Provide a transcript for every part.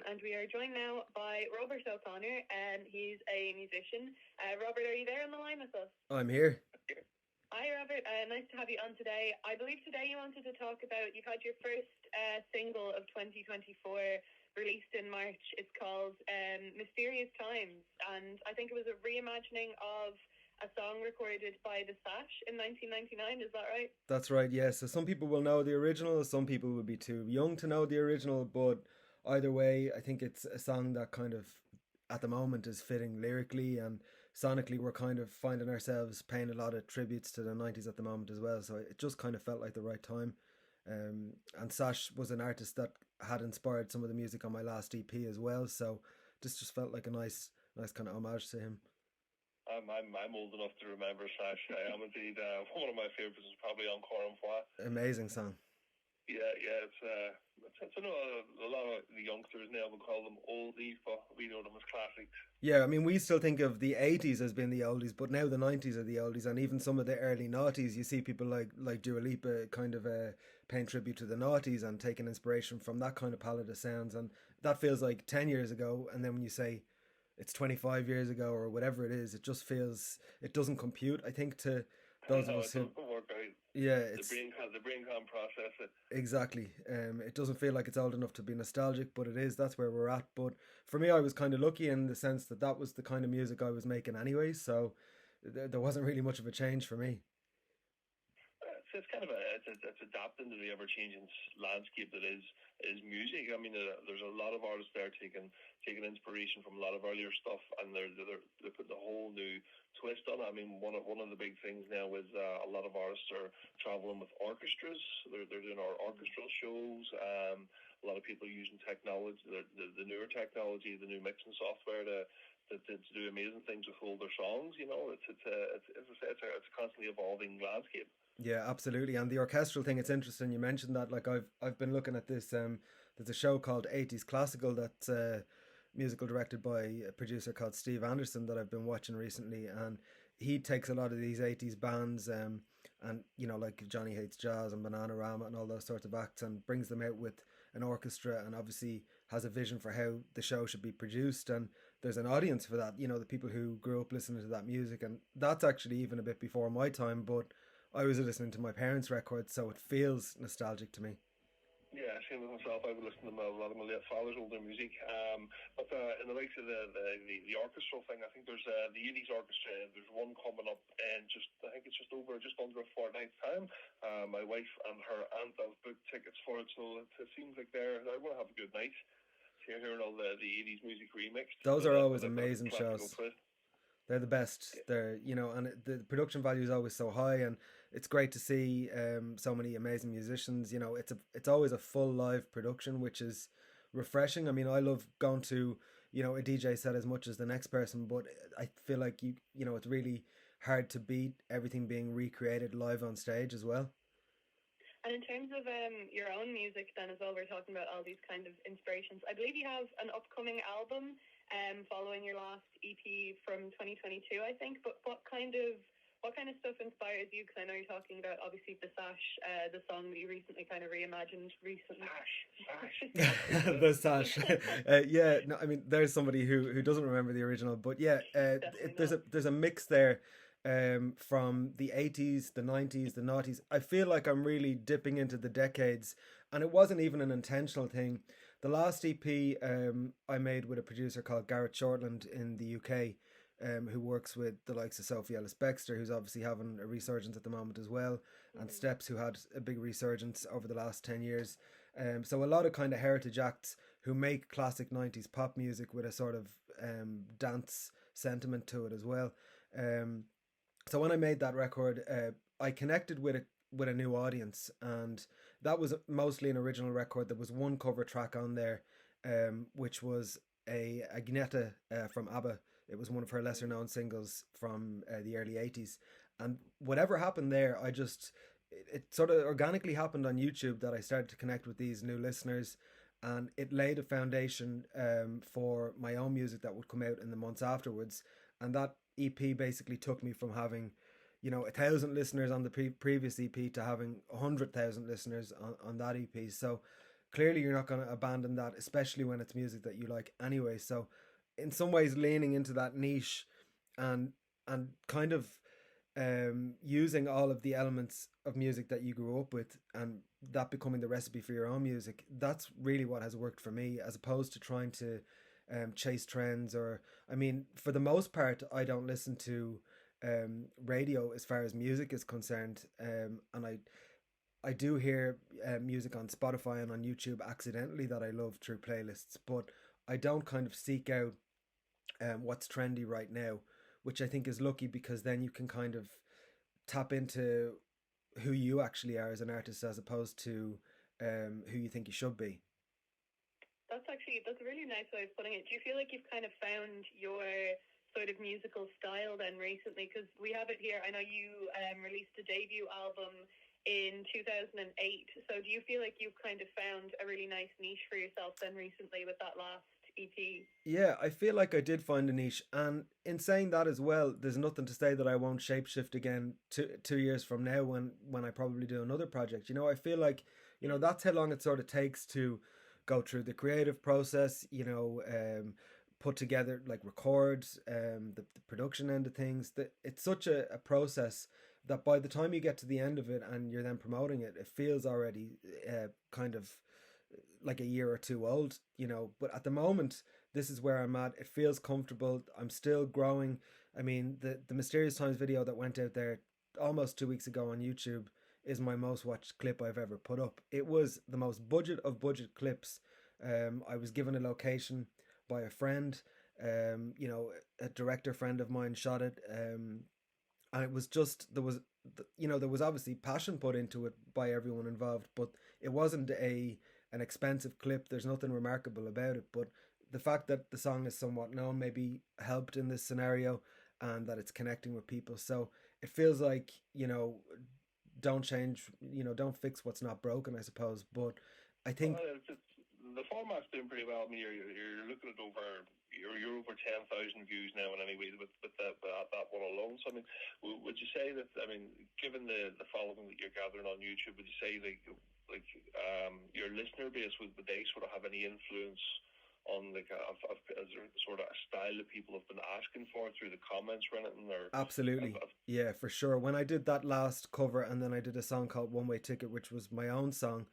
and we are joined now by Robert O'Connor, and he's a musician. Robert, are you there on the line with us? I'm here. Hi, Robert. Nice to have you on today. I believe today you wanted to talk about, you've had your first single of 2024 released in March. It's called Mysterious Times, and I think it was a reimagining of a song recorded by The Sash in 1999. Is that right? That's right, yes. So some people will know the original, some people would be too young to know the original, but either way, I think it's a song that kind of, at the moment, is fitting lyrically and sonically. We're kind of finding ourselves paying a lot of tributes to the 90s at the moment as well, so it just kind of felt like the right time. And Sash was an artist that had inspired some of the music on my last EP as well, so this just felt like a nice kind of homage to him. I'm old enough to remember Sash. I am indeed. One of my favourites is probably Encore une fois. Amazing song. Yeah. It's I know a lot of the youngsters now would call them oldies, but we know them as classics. Yeah, I mean, we still think of the 80s as being the oldies, but now the 90s are the oldies, and even some of the early noughties, you see people like Dua Lipa kind of paying tribute to the noughties and taking inspiration from that kind of palette of sounds, and that feels like 10 years ago, and then when you say it's 25 years ago or whatever it is, it just feels, it doesn't compute, I think, to those of No, us it who, doesn't work out. yeah, The brain can't process it. exactly. It doesn't feel like it's old enough to be nostalgic, but it is. That's where we're at. But for me, I was kind of lucky in the sense that that was the kind of music I was making anyway. So there wasn't really much of a change for me. It's kind of it's adapting to the ever changing landscape that is music. I mean, there's a lot of artists there taking inspiration from a lot of earlier stuff, and they're putting a whole new twist on it. I mean, one of the big things now is a lot of artists are traveling with orchestras. They're doing our orchestral shows. A lot of people are using technology, the newer technology, the new mixing software to do amazing things with older songs. You know, as I say, it's a constantly evolving landscape. Yeah, absolutely. And the orchestral thing, it's interesting you mentioned that. Like I've been looking at this. There's a show called 80s Classical that's musical directed by a producer called Steve Anderson that I've been watching recently, and he takes a lot of these 80s bands, and like Johnny Hates Jazz and Bananarama and all those sorts of acts, and brings them out with an orchestra, and obviously has a vision for how the show should be produced, and there's an audience for that, the people who grew up listening to that music, and that's actually even a bit before my time, but I was listening to my parents' records, so it feels nostalgic to me. Yeah, same with myself. I would listen to a lot of my late father's older music. But in the likes of the orchestral thing, I think there's the 80s orchestra. There's one coming up, and I think it's just under a fortnight's time. My wife and her aunt have booked tickets for it, so it seems like they're going to have a good night. So you're hearing all the 80s music remixed Those with are with always a bit of a amazing classical shows. twist. They're the best. And the production value is always so high, and it's great to see so many amazing musicians. It's always a full live production, which is refreshing. I mean, I love going to a DJ set as much as the next person, but I feel like it's really hard to beat everything being recreated live on stage as well. And in terms of your own music, then as well, we're talking about all these kind of inspirations. I believe you have an upcoming album following your last EP from 2022, I think. But what kind of stuff inspires you? Because I know you're talking about obviously the Sash, the song that you recently kind of reimagined recently. Sash. The Sash. Yeah, no, I mean, there's somebody who doesn't remember the original, but yeah, Definitely not. there's a mix there, from the 80s, the 90s, the noughties. I feel like I'm really dipping into the decades, and it wasn't even an intentional thing. The last EP I made with a producer called Garrett Shortland in the UK, who works with the likes of Sophie Ellis Bextor, who's obviously having a resurgence at the moment as well, and Steps, who had a big resurgence over the last 10 years. So a lot of kind of heritage acts who make classic 90s pop music with a sort of dance sentiment to it as well. Um, so when I made that record, I connected with a new audience, and that was mostly an original record. There was one cover track on there, which was a Agneta from ABBA. It was one of her lesser known singles from the early 80s. And whatever happened there, it sort of organically happened on YouTube that I started to connect with these new listeners, and it laid a foundation for my own music that would come out in the months afterwards. And that EP basically took me from having 1,000 listeners on the previous EP to having 100,000 listeners on that EP. So clearly you're not going to abandon that, especially when it's music that you like anyway. So in some ways leaning into that niche and kind of using all of the elements of music that you grew up with and that becoming the recipe for your own music, that's really what has worked for me, as opposed to trying to chase trends. Or I mean, for the most part I don't listen to radio as far as music is concerned, and I do hear music on Spotify and on YouTube accidentally that I love through playlists, but I don't kind of seek out what's trendy right now, which I think is lucky, because then you can kind of tap into who you actually are as an artist, as opposed to who you think you should be. That's a really nice way of putting it. Do you feel like you've kind of found your sort of musical style then recently? Because we have it here. I know you released a debut album in 2008. So do you feel like you've kind of found a really nice niche for yourself then recently with that last EP? Yeah, I feel like I did find a niche, and in saying that as well, there's nothing to say that I won't shapeshift again 2 years from now when I probably do another project. You know, I feel like, you know, that's how long it sort of takes to go through the creative process, you know, put together, like record, the production end of things. That it's such a process that by the time you get to the end of it and you're then promoting it, it feels already kind of like a year or two old, you know. But at the moment, this is where I'm at. It feels comfortable. I'm still growing. I mean, the Mysterious Times video that went out there almost 2 weeks ago on YouTube is my most watched clip I've ever put up. It was the most budget of budget clips. I was given a location by a friend. You know, a director friend of mine shot it. And it was just, there was, you know, there was obviously passion put into it by everyone involved, but it wasn't an expensive clip. There's nothing remarkable about it, but the fact that the song is somewhat known maybe helped in this scenario, and that it's connecting with people. So it feels like, you know, don't change, you know, don't fix what's not broken, I suppose. But I think the format's doing pretty well. I mean, you're looking at you're over 10,000 views now, in any way with that one alone. So I mean, would you say that, I mean, given the following that you're gathering on YouTube, would you say like your listener base, would they sort of have any influence on like is there sort of a style that people have been asking for through the comments or anything? Or absolutely, yeah, for sure. When I did that last cover, and then I did a song called One Way Ticket, which was my own song,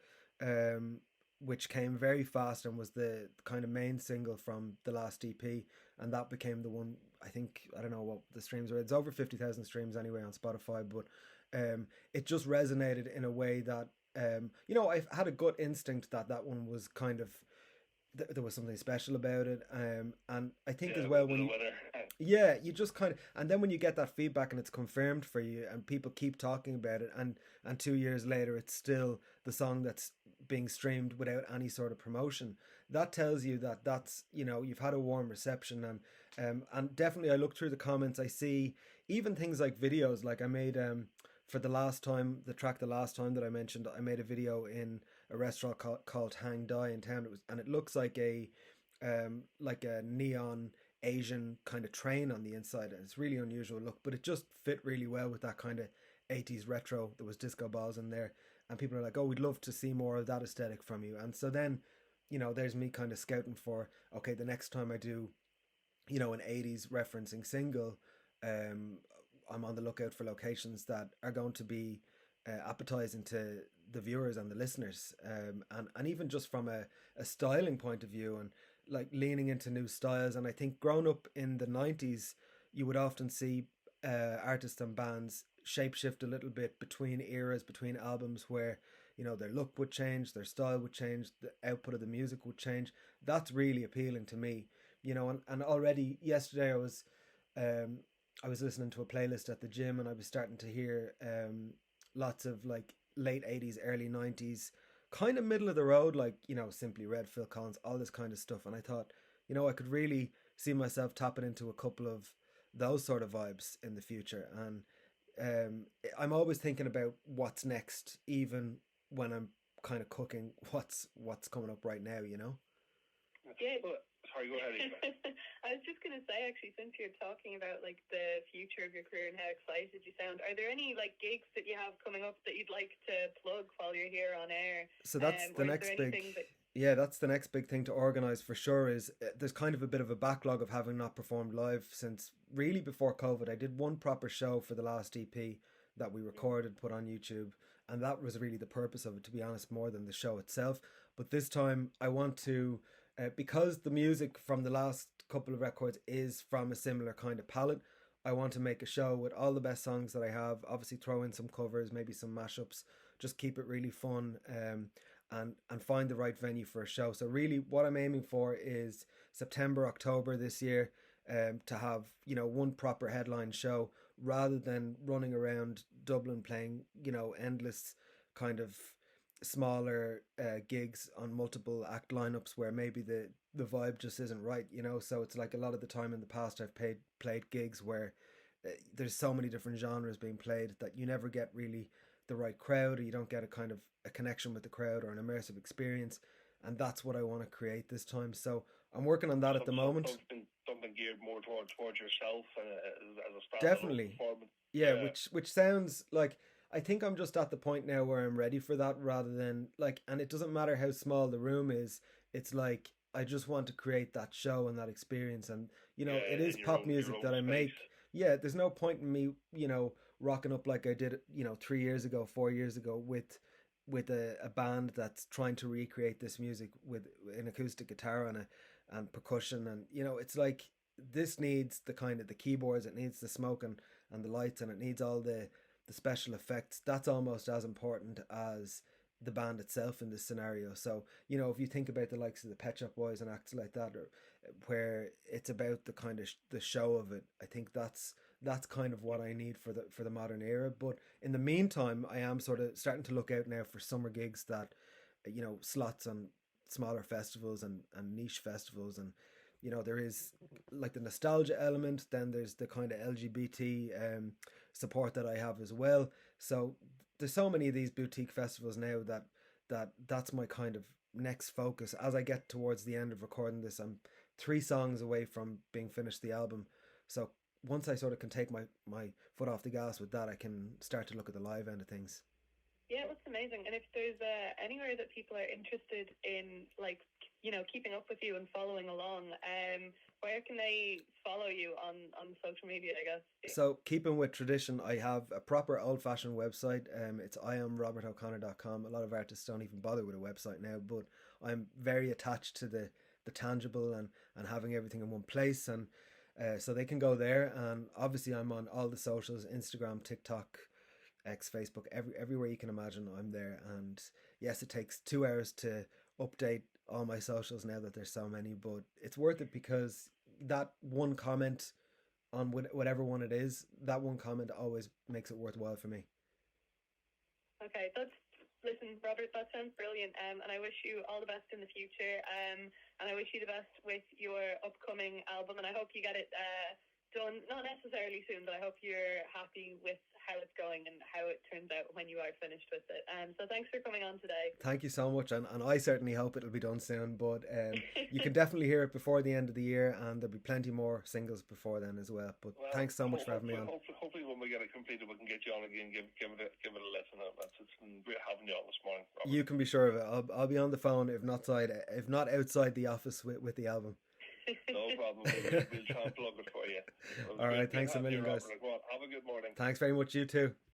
which came very fast and was the kind of main single from the last EP, and that became the one. I think, I don't know what the streams were. It's over 50,000 streams anyway on Spotify, but it just resonated in a way that you know, I've had a gut instinct that one was kind of, there was something special about it, and I think as well when you just kind of, and then when you get that feedback and it's confirmed for you and people keep talking about it, and 2 years later it's still the song that's being streamed without any sort of promotion, that tells you that that's, you know, you've had a warm reception. And definitely I look through the comments, I see even things like videos, like I made for the last time that I mentioned, I made a video in a restaurant called Hang Dai in town. It looks like a neon Asian kind of train on the inside, and it's really unusual look, but it just fit really well with that kind of 80s retro. There was disco balls in there, and people are like, oh, we'd love to see more of that aesthetic from you. And so then, you know, there's me kind of scouting for, okay, the next time I do, you know, an 80s referencing single, I'm on the lookout for locations that are going to be appetizing to the viewers and the listeners, and even just from a styling point of view, and like leaning into new styles. And I think growing up in the 90s, you would often see artists and bands shapeshift a little bit between eras, between albums, where, you know, their look would change, their style would change, the output of the music would change. That's really appealing to me, you know. And already yesterday I was listening to a playlist at the gym, and I was starting to hear lots of like late 80s, early 90s, kind of middle of the road, like, you know, Simply Red, Phil Collins, all this kind of stuff. And I thought, you know, I could really see myself tapping into a couple of those sort of vibes in the future. And I'm always thinking about what's next, even when I'm kind of cooking what's coming up right now, you know? Yeah. Sorry, go ahead. I was just going to say, actually, since you're talking about like the future of your career and how excited you sound, are there any like gigs that you have coming up that you'd like to plug while you're here on air? So that's the next big, Yeah, that's the next big thing to organise for sure. Is there's kind of a bit of a backlog of having not performed live since really before COVID. I did one proper show for the last EP that we recorded, put on YouTube, and that was really the purpose of it, to be honest, more than the show itself. But this time I want to, because the music from the last couple of records is from a similar kind of palette, I want to make a show with all the best songs that I have. Obviously, throw in some covers, maybe some mashups. Just keep it really fun, and find the right venue for a show. So really, what I'm aiming for is September, October this year, to have one proper headline show rather than running around Dublin playing endless kind of smaller gigs on multiple act lineups where maybe the vibe just isn't right. So it's like a lot of the time in the past I've played gigs where there's so many different genres being played that you never get really the right crowd, or you don't get a kind of a connection with the crowd or an immersive experience. And that's what I want to create this time. So I'm working on that at the moment. Something geared more towards yourself as a standalone Definitely performance. Yeah, which sounds like, I think I'm just at the point now where I'm ready for that, rather than like, and it doesn't matter how small the room is. It's like I just want to create that show and that experience, and it is pop music that I make. Yeah, there's no point in me rocking up like I did 3 years ago, 4 years ago with a band that's trying to recreate this music with an acoustic guitar and percussion, and it's like, this needs the kind of the keyboards, it needs the smoke and the lights, and it needs all the special effects. That's almost as important as the band itself in this scenario. So if you think about the likes of the Pet Shop Boys and acts like that, or where it's about the kind of the show of it, I think that's kind of what I need for the modern era. But in the meantime, I am sort of starting to look out now for summer gigs that slots on smaller festivals and niche festivals. And there is like the nostalgia element, then there's the kind of LGBT support that I have as well. So there's so many of these boutique festivals now that's my kind of next focus. As I get towards the end of recording this, I'm 3 songs away from being finished the album. So once I sort of can take my foot off the gas with that, I can start to look at the live end of things. Yeah, that's amazing. And if there's anywhere that people are interested in, like, keeping up with you and following along, where can they follow you on social media, I guess? So, keeping with tradition, I have a proper old-fashioned website. It's iamrobertoconnor.com. A lot of artists don't even bother with a website now, but I'm very attached to the tangible and having everything in one place. And so they can go there. And obviously I'm on all the socials, Instagram, TikTok, X, Facebook, everywhere you can imagine, I'm there. And yes, it takes 2 hours to update all my socials now that there's so many, but it's worth it, because that one comment on whatever one it is, that one comment always makes it worthwhile for me. Okay, listen, Robert, that sounds brilliant, and I wish you all the best in the future, and I wish you the best with your upcoming album, and I hope you get it done, not necessarily soon, but I hope you're happy with how it's going and how it turns out when you are finished with it. So thanks for coming on today. Thank you so much, and I certainly hope it'll be done soon, but you can definitely hear it before the end of the year, and there'll be plenty more singles before then as well. But thanks so much for having me on. Hopefully when we get it completed, we can get you on again, give it a listen. It's been great having you on this morning, Robert. You can be sure of it. I'll be on the phone, if not outside the office with the album. No problem. We'll try and plug it for you. All right, thanks a million, guys. Have a good morning. Thanks very much, you too.